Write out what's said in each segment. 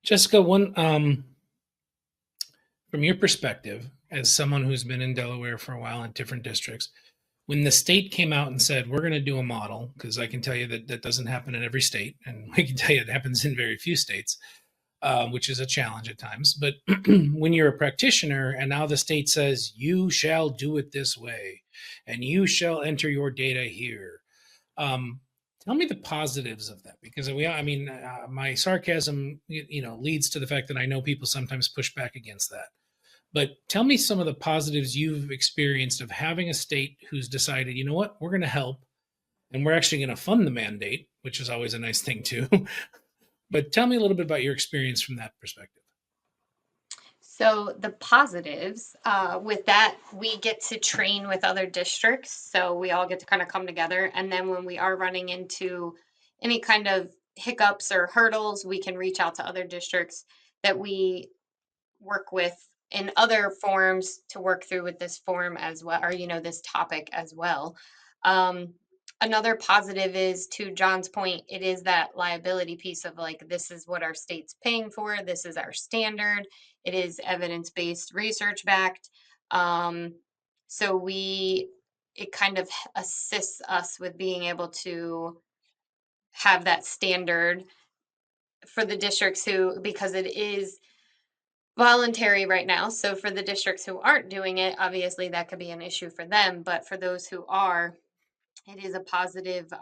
Jessica, from your perspective, as someone who's been in Delaware for a while in different districts, when the state came out and said, we're going to do a model, because I can tell you that that doesn't happen in every state, and I can tell you it happens in very few states, which is a challenge at times. But when you're a practitioner and now the state says, you shall do it this way, and you shall enter your data here, tell me the positives of that, because my sarcasm, leads to the fact that I know people sometimes push back against that. But tell me some of the positives you've experienced of having a state who's decided, you know what, we're going to help and we're actually going to fund the mandate, which is always a nice thing too. But tell me a little bit about your experience from that perspective. So the positives with that, we get to train with other districts. So we all get to kind of come together. And then when we are running into any kind of hiccups or hurdles, we can reach out to other districts that we work with in other forms to work through with this form as well, or, this topic as well. Um, Another positive is, to John's point, it is that liability piece of like, this is what our state's paying for, this is our standard, it is evidence-based, research backed. Um, so it kind of assists us with being able to have that standard for the districts who, because it is voluntary right now. So for the districts who aren't doing it, obviously that could be an issue for them. But for those who are, it is a positive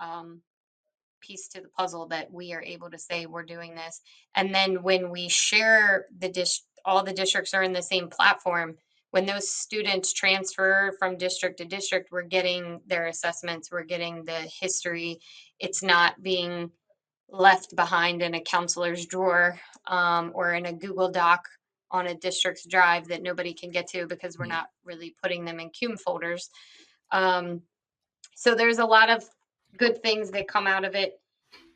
piece to the puzzle that we are able to say we're doing this. And then when we share all the districts are in the same platform. When those students transfer from district to district, we're getting their assessments, we're getting the history. It's not being left behind in a counselor's drawer or in a Google Doc on a district's drive that nobody can get to because we're not really putting them in CUME folders. So there's a lot of good things that come out of it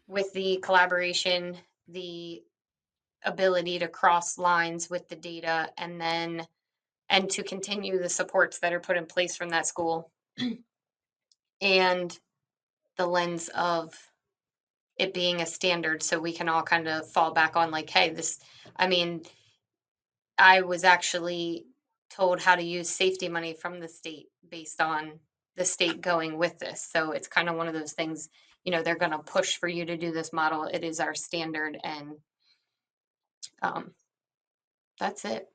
with the collaboration, the ability to cross lines with the data, and to continue the supports that are put in place from that school, and the lens of it being a standard, so we can all kind of fall back on like, hey, I was actually told how to use safety money from the state based on the state going with this. So it's kind of one of those things, they're going to push for you to do this model. It is our standard, and that's it.